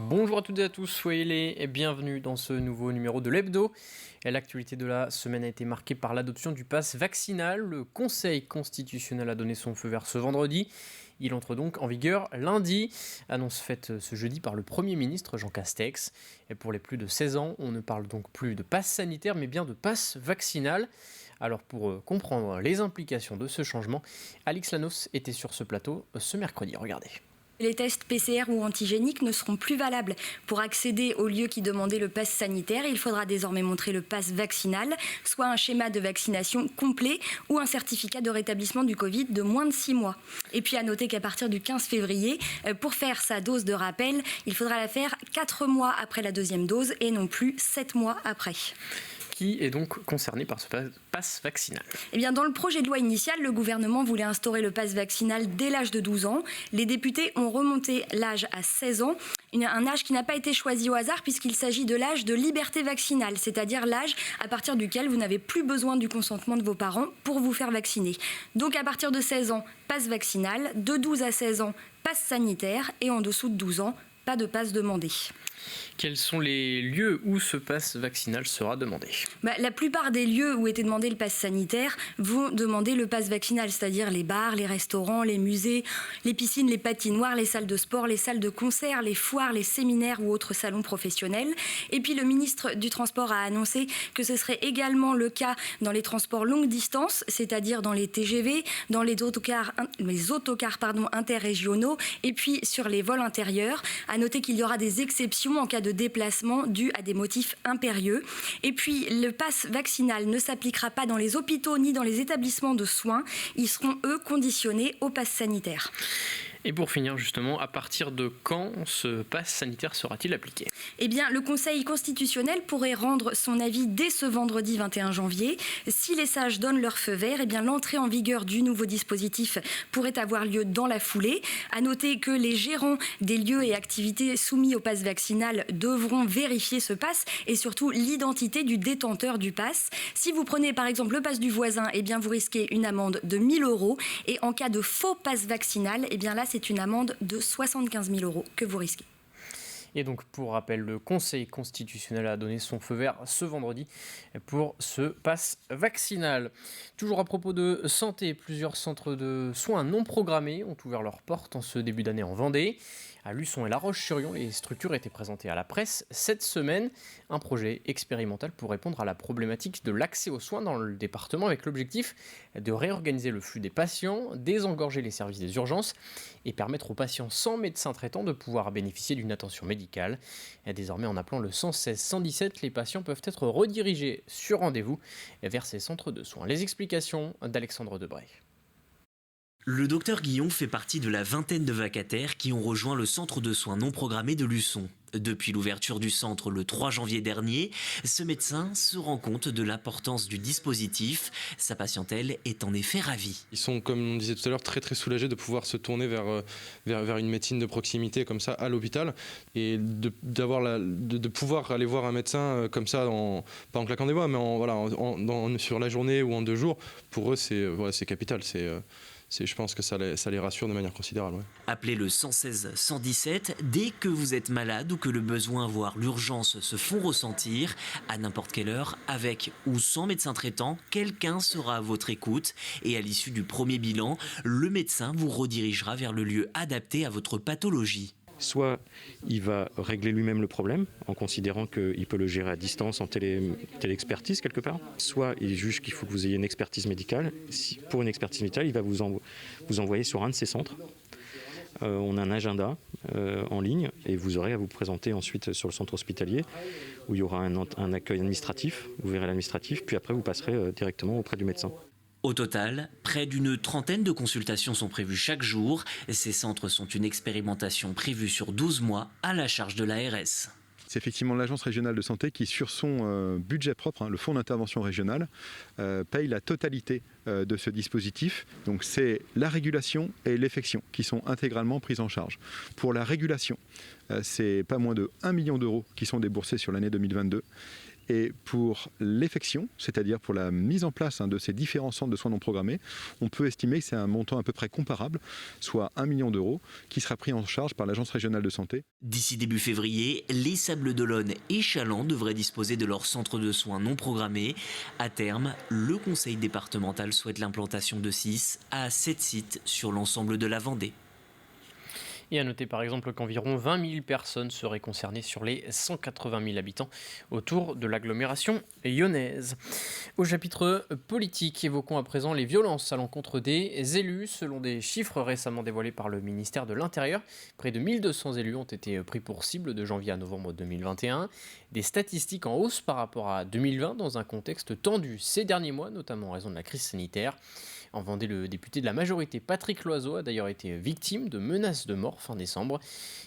Bonjour à toutes et à tous, soyez les bienvenus dans ce nouveau numéro de l'Hebdo. L'actualité de la semaine a été marquée par l'adoption du pass vaccinal. Le Conseil constitutionnel a donné son feu vert ce vendredi. Il entre donc en vigueur lundi. Annonce faite ce jeudi par le Premier ministre Jean Castex. Et pour les plus de 16 ans, on ne parle donc plus de pass sanitaire mais bien de pass vaccinal. Alors pour comprendre les implications de ce changement, Alix Lanos était sur ce plateau ce mercredi. Regardez. Les tests PCR ou antigéniques ne seront plus valables. Pour accéder aux lieux qui demandaient le pass sanitaire, il faudra désormais montrer le pass vaccinal, soit un schéma de vaccination complet ou un certificat de rétablissement du Covid de moins de 6 mois. Et puis à noter qu'à partir du 15 février, pour faire sa dose de rappel, il faudra la faire 4 mois après la deuxième dose et non plus 7 mois après. Qui est donc concerné par ce pass vaccinal? Eh bien, dans le projet de loi initial, le gouvernement voulait instaurer le pass vaccinal dès l'âge de 12 ans. Les députés ont remonté l'âge à 16 ans, un âge qui n'a pas été choisi au hasard puisqu'il s'agit de l'âge de liberté vaccinale, c'est-à-dire l'âge à partir duquel vous n'avez plus besoin du consentement de vos parents pour vous faire vacciner. Donc à partir de 16 ans, pass vaccinal, de 12 à 16 ans, pass sanitaire et en dessous de 12 ans, pas de pass demandé. Quels sont les lieux où ce pass vaccinal sera demandé? La plupart des lieux où était demandé le pass sanitaire vont demander le pass vaccinal, c'est-à-dire les bars, les restaurants, les musées, les piscines, les patinoires, les salles de sport, les salles de concert, les foires, les séminaires ou autres salons professionnels. Et puis le ministre du Transport a annoncé que ce serait également le cas dans les transports longue distance, c'est-à-dire dans les TGV, dans les autocars interrégionaux et puis sur les vols intérieurs. À noter qu'il y aura des exceptions en cas de déplacement dû à des motifs impérieux. Et puis, le pass vaccinal ne s'appliquera pas dans les hôpitaux ni dans les établissements de soins. Ils seront, eux, conditionnés au pass sanitaire. Et pour finir, justement, à partir de quand ce pass sanitaire sera-t-il appliqué? Eh bien, le Conseil constitutionnel pourrait rendre son avis dès ce vendredi 21 janvier. Si les sages donnent leur feu vert, eh bien, l'entrée en vigueur du nouveau dispositif pourrait avoir lieu dans la foulée. À noter que les gérants des lieux et activités soumis au pass vaccinal devront vérifier ce pass et surtout l'identité du détenteur du pass. Si vous prenez par exemple le pass du voisin, eh bien, vous risquez une amende de 1 000 € et en cas de faux pass vaccinal, eh bien là, c'est une amende de 75 000 € que vous risquez. Et donc, pour rappel, le Conseil constitutionnel a donné son feu vert ce vendredi pour ce pass vaccinal. Toujours à propos de santé, plusieurs centres de soins non programmés ont ouvert leurs portes en ce début d'année en Vendée. À Luçon et La Roche-sur-Yon, les structures étaient présentées à la presse cette semaine. Un projet expérimental pour répondre à la problématique de l'accès aux soins dans le département avec l'objectif de réorganiser le flux des patients, désengorger les services des urgences et permettre aux patients sans médecin traitant de pouvoir bénéficier d'une attention médicale. Et désormais, en appelant le 116 117, les patients peuvent être redirigés sur rendez-vous vers ces centres de soins. Les explications d'Alexandre Debray. Le docteur Guillon fait partie de la vingtaine de vacataires qui ont rejoint le centre de soins non programmés de Luçon. Depuis l'ouverture du centre le 3 janvier dernier, ce médecin se rend compte de l'importance du dispositif. Sa patientèle est en effet ravie. Ils sont, comme on disait tout à l'heure, très très soulagés de pouvoir se tourner vers une médecine de proximité comme ça à l'hôpital et de pouvoir aller voir un médecin comme ça, pas en claquant des doigts, mais sur la journée ou en 2 jours. Pour eux, c'est capital. Je pense que ça les rassure de manière considérable. Ouais. Appelez le 116 117 dès que vous êtes malade ou que le besoin, voire l'urgence se font ressentir. À n'importe quelle heure, avec ou sans médecin traitant, quelqu'un sera à votre écoute. Et à l'issue du premier bilan, le médecin vous redirigera vers le lieu adapté à votre pathologie. Soit il va régler lui-même le problème en considérant qu'il peut le gérer à distance en télé-expertise quelque part. Soit il juge qu'il faut que vous ayez une expertise médicale. Pour une expertise médicale, il va vous envoyer sur un de ces centres. On a un agenda en ligne et vous aurez à vous présenter ensuite sur le centre hospitalier où il y aura un accueil administratif. Vous verrez l'administratif, puis après vous passerez directement auprès du médecin. Au total, près d'une trentaine de consultations sont prévues chaque jour. Ces centres sont une expérimentation prévue sur 12 mois à la charge de l'ARS. C'est effectivement l'Agence régionale de santé qui, sur son budget propre, le fonds d'intervention régional, paye la totalité de ce dispositif. Donc c'est la régulation et l'effection qui sont intégralement prises en charge. Pour la régulation, c'est pas moins de 1 million € qui sont déboursés sur l'année 2022. Et pour l'effection, c'est-à-dire pour la mise en place de ces différents centres de soins non programmés, on peut estimer que c'est un montant à peu près comparable, soit 1 million d'euros, qui sera pris en charge par l'Agence régionale de santé. D'ici début février, les Sables-d'Olonne et Challans devraient disposer de leur centre de soins non programmés. À terme, le conseil départemental souhaite l'implantation de 6 à 7 sites sur l'ensemble de la Vendée. Et à noter par exemple qu'environ 20 000 personnes seraient concernées sur les 180 000 habitants autour de l'agglomération lyonnaise. Au chapitre politique, évoquons à présent les violences à l'encontre des élus. Selon des chiffres récemment dévoilés par le ministère de l'Intérieur, près de 1200 élus ont été pris pour cible de janvier à novembre 2021. Des statistiques en hausse par rapport à 2020 dans un contexte tendu ces derniers mois, notamment en raison de la crise sanitaire. En Vendée, le député de la majorité, Patrick Loiseau, a d'ailleurs été victime de menaces de mort fin décembre.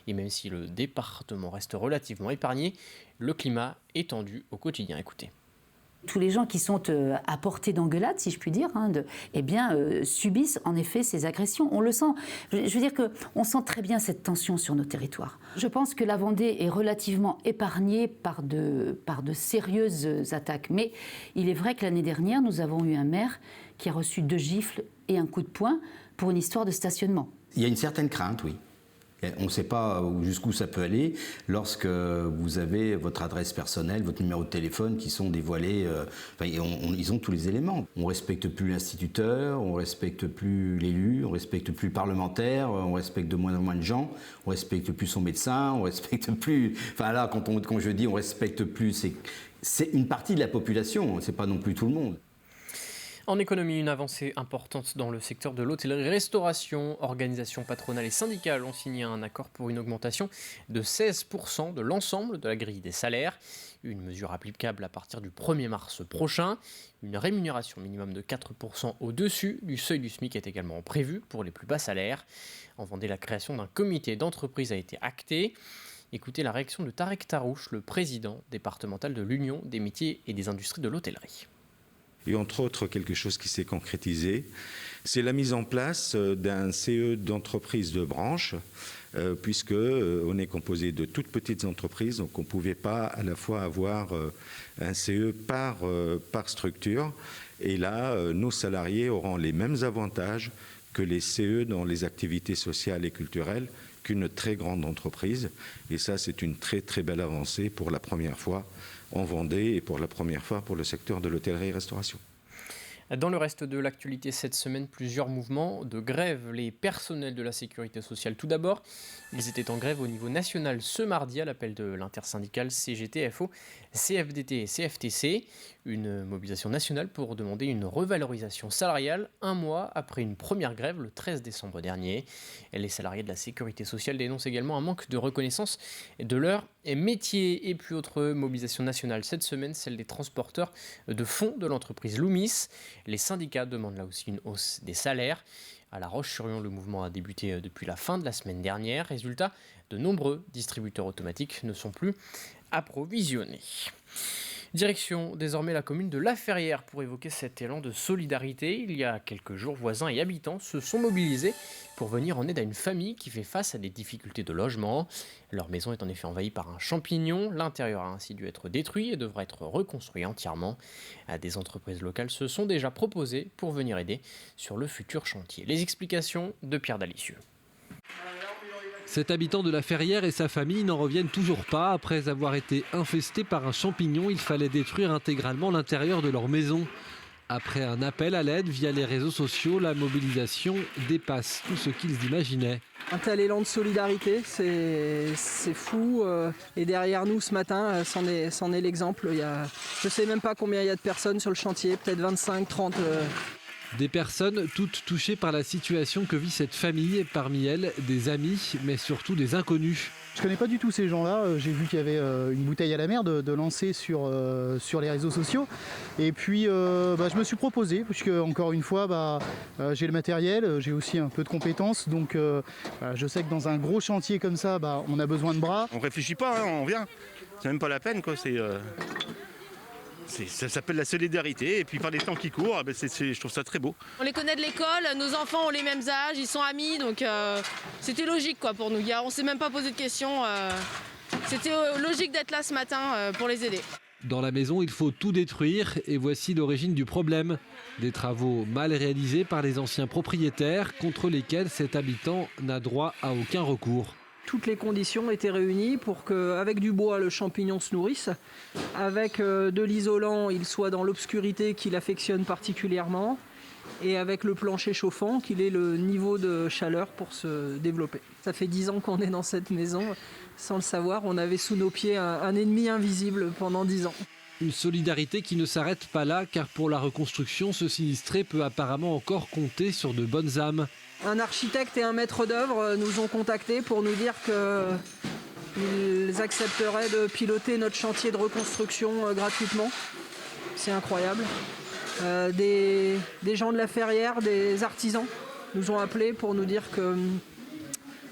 Et même si le département reste relativement épargné, le climat est tendu au quotidien. Écoutez. Tous les gens qui sont à portée d'engueulade, si je puis dire, subissent en effet ces agressions. On le sent. Je veux dire qu'on sent très bien cette tension sur nos territoires. Je pense que la Vendée est relativement épargnée par de sérieuses attaques. Mais il est vrai que l'année dernière, nous avons eu un maire qui a reçu 2 gifles et un coup de poing pour une histoire de stationnement. Il y a une certaine crainte, oui. On ne sait pas jusqu'où ça peut aller lorsque vous avez votre adresse personnelle, votre numéro de téléphone qui sont dévoilés. Ils ont tous les éléments. On ne respecte plus l'instituteur, on ne respecte plus l'élu, on ne respecte plus le parlementaire, on respecte de moins en moins de gens, on ne respecte plus son médecin, on ne respecte plus... Enfin là, quand je dis on ne respecte plus, c'est une partie de la population, ce n'est pas non plus tout le monde. En économie, une avancée importante dans le secteur de l'hôtellerie-restauration. Organisations patronales et syndicales ont signé un accord pour une augmentation de 16% de l'ensemble de la grille des salaires. Une mesure applicable à partir du 1er mars prochain. Une rémunération minimum de 4% au-dessus du seuil du SMIC est également prévue pour les plus bas salaires. En Vendée, la création d'un comité d'entreprise a été actée. Écoutez la réaction de Tarek Tarouche, le président départemental de l'Union des métiers et des industries de l'hôtellerie. Et entre autres, quelque chose qui s'est concrétisé, c'est la mise en place d'un CE d'entreprise de branche, puisqu'on est composé de toutes petites entreprises, donc on ne pouvait pas à la fois avoir un CE par structure. Et là, nos salariés auront les mêmes avantages que les CE dans les activités sociales et culturelles qu'une très grande entreprise. Et ça, c'est une très très belle avancée pour la première fois en Vendée et pour la première fois pour le secteur de l'hôtellerie-restauration. Dans le reste de l'actualité cette semaine, plusieurs mouvements de grève. Les personnels de la sécurité sociale tout d'abord. Ils étaient en grève au niveau national ce mardi à l'appel de l'intersyndicale CGT-FO, CFDT et CFTC. Une mobilisation nationale pour demander une revalorisation salariale 1 mois après une première grève le 13 décembre dernier. Les salariés de la sécurité sociale dénoncent également un manque de reconnaissance de leur métier. Et puis autre mobilisation nationale cette semaine, celle des transporteurs de fonds de l'entreprise Loomis. Les syndicats demandent là aussi une hausse des salaires. À La Roche-sur-Yon, le mouvement a débuté depuis la fin de la semaine dernière. Résultat, de nombreux distributeurs automatiques ne sont plus approvisionnés. Direction désormais la commune de La Ferrière pour évoquer cet élan de solidarité. Il y a quelques jours, voisins et habitants se sont mobilisés pour venir en aide à une famille qui fait face à des difficultés de logement. Leur maison est en effet envahie par un champignon. L'intérieur a ainsi dû être détruit et devra être reconstruit entièrement. Des entreprises locales se sont déjà proposées pour venir aider sur le futur chantier. Les explications de Pierre Dalicieux. Cet habitant de La Ferrière et sa famille n'en reviennent toujours pas. Après avoir été infestés par un champignon, il fallait détruire intégralement l'intérieur de leur maison. Après un appel à l'aide via les réseaux sociaux, la mobilisation dépasse tout ce qu'ils imaginaient. Un tel élan de solidarité, c'est fou. Et derrière nous ce matin, c'en est l'exemple. Je ne sais même pas combien il y a de personnes sur le chantier, peut-être 25, 30. Des personnes toutes touchées par la situation que vit cette famille, parmi elles des amis, mais surtout des inconnus. Je ne connais pas du tout ces gens-là, j'ai vu qu'il y avait une bouteille à la mer de lancer sur les réseaux sociaux. Et puis je me suis proposé, puisque encore une fois j'ai le matériel, j'ai aussi un peu de compétences. Donc je sais que dans un gros chantier comme ça, on a besoin de bras. On ne réfléchit pas, on vient. C'est même pas la peine, quoi. Ça s'appelle la solidarité et puis par les temps qui courent, je trouve ça très beau. On les connaît de l'école, nos enfants ont les mêmes âges, ils sont amis, donc c'était logique quoi, pour nous. On ne s'est même pas posé de questions, c'était logique d'être là ce matin pour les aider. Dans la maison, il faut tout détruire et voici l'origine du problème. Des travaux mal réalisés par les anciens propriétaires contre lesquels cet habitant n'a droit à aucun recours. Toutes les conditions étaient réunies pour qu'avec du bois, le champignon se nourrisse. Avec de l'isolant, il soit dans l'obscurité qu'il affectionne particulièrement. Et avec le plancher chauffant, qu'il ait le niveau de chaleur pour se développer. Ça fait 10 ans qu'on est dans cette maison. Sans le savoir, on avait sous nos pieds un ennemi invisible pendant 10 ans. Une solidarité qui ne s'arrête pas là, car pour la reconstruction, ce sinistré peut apparemment encore compter sur de bonnes âmes. Un architecte et un maître d'œuvre nous ont contactés pour nous dire qu'ils accepteraient de piloter notre chantier de reconstruction gratuitement. C'est incroyable. Des gens de la Ferrière, des artisans, nous ont appelés pour nous dire que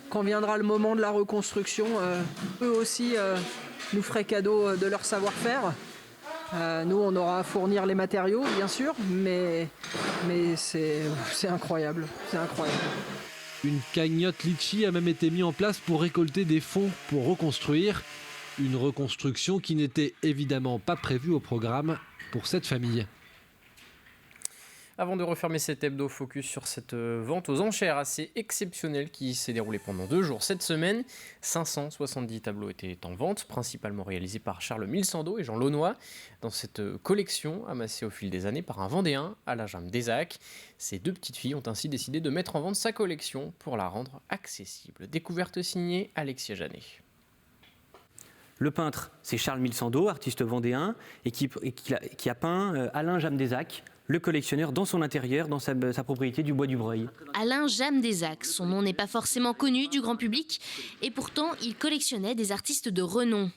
quand viendra le moment de la reconstruction, eux aussi nous feraient cadeau de leur savoir-faire. Nous, on aura à fournir les matériaux, bien sûr, mais c'est incroyable, c'est incroyable. Une cagnotte litchi a même été mise en place pour récolter des fonds pour reconstruire. Une reconstruction qui n'était évidemment pas prévue au programme pour cette famille. Avant de refermer cet hebdo, focus sur cette vente aux enchères assez exceptionnelle qui s'est déroulée pendant 2 jours cette semaine. 570 tableaux étaient en vente, principalement réalisés par Charles Milsando et Jean Launois. Dans cette collection amassée au fil des années par un Vendéen, Alain Jam Desac, ces 2 petites filles ont ainsi décidé de mettre en vente sa collection pour la rendre accessible. Découverte signée Alexia Janet. Le peintre, c'est Charles Milsando, artiste vendéen, et qui a peint Alain Jam Desac, le collectionneur, dans son intérieur, dans sa propriété du Bois du Breuil. Alain Jam Desac, son nom n'est pas forcément connu du grand public, et pourtant il collectionnait des artistes de renom.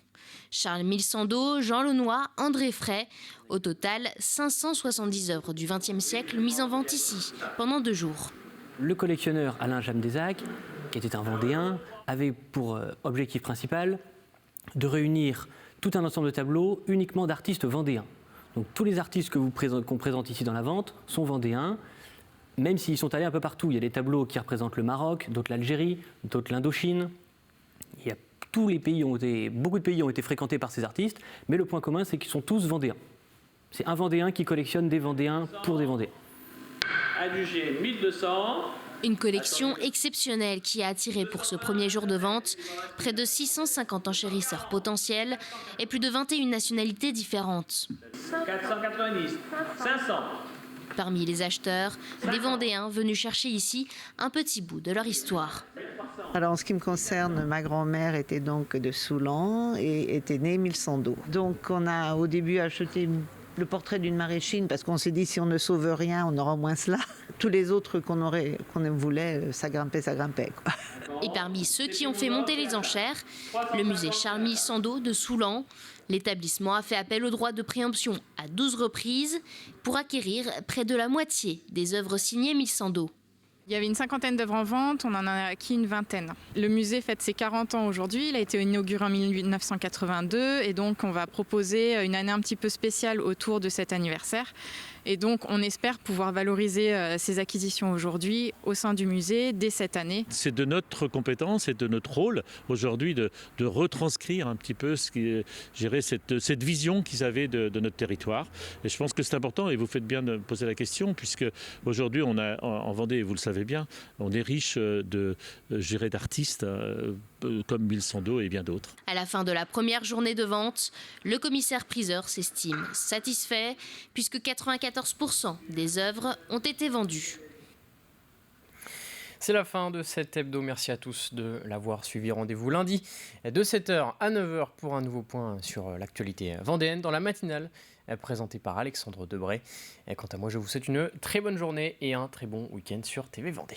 Charles Milsando, Jean Launois, André Fray, au total 570 œuvres du XXe siècle mises en vente ici, pendant 2 jours. Le collectionneur Alain Jam Desac, qui était un Vendéen, avait pour objectif principal de réunir tout un ensemble de tableaux uniquement d'artistes vendéens. Donc tous les artistes qu'on présente ici dans la vente sont vendéens, même s'ils sont allés un peu partout. Il y a des tableaux qui représentent le Maroc, d'autres l'Algérie, d'autres l'Indochine. Beaucoup de pays ont été fréquentés par ces artistes, mais le point commun, c'est qu'ils sont tous vendéens. C'est un Vendéen qui collectionne des Vendéens pour des Vendéens. Adjugé 1200. Une collection exceptionnelle qui a attiré pour ce premier jour de vente près de 650 enchérisseurs potentiels et plus de 21 nationalités différentes. 490, 500. Parmi les acheteurs, des Vendéens venus chercher ici un petit bout de leur histoire. Alors en ce qui me concerne, ma grand-mère était donc de Soulan et était née Milsando. Donc on a au début acheté le portrait d'une maraîchine parce qu'on s'est dit si on ne sauve rien, on aura au moins cela. Tous les autres qu'on voulait, ça grimpait, quoi. Et parmi ceux qui ont fait monter les enchères, le musée Charles Milsando de Soulan. L'établissement a fait appel au droit de préemption à 12 reprises pour acquérir près de la moitié des œuvres signées Milsando. Il y avait une 50aine d'œuvres en vente, on en a acquis une 20aine. Le musée fête ses 40 ans aujourd'hui, il a été inauguré en 1982 et donc on va proposer une année un petit peu spéciale autour de cet anniversaire. Et donc on espère pouvoir valoriser ces acquisitions aujourd'hui au sein du musée dès cette année. C'est de notre compétence et de notre rôle aujourd'hui de retranscrire un petit peu cette vision qu'ils avaient de notre territoire. Et je pense que c'est important et vous faites bien de me poser la question puisque aujourd'hui on a en Vendée, vous le savez bien, on est riche d'artistes comme Milsando et bien d'autres. À la fin de la première journée de vente, le commissaire-priseur s'estime satisfait puisque 94% des œuvres ont été vendues. C'est la fin de cet hebdo. Merci à tous de l'avoir suivi. Rendez-vous lundi de 7h à 9h pour un nouveau point sur l'actualité vendéenne dans la matinale présentée par Alexandre Debray. Quant à moi, je vous souhaite une très bonne journée et un très bon week-end sur TV Vendée.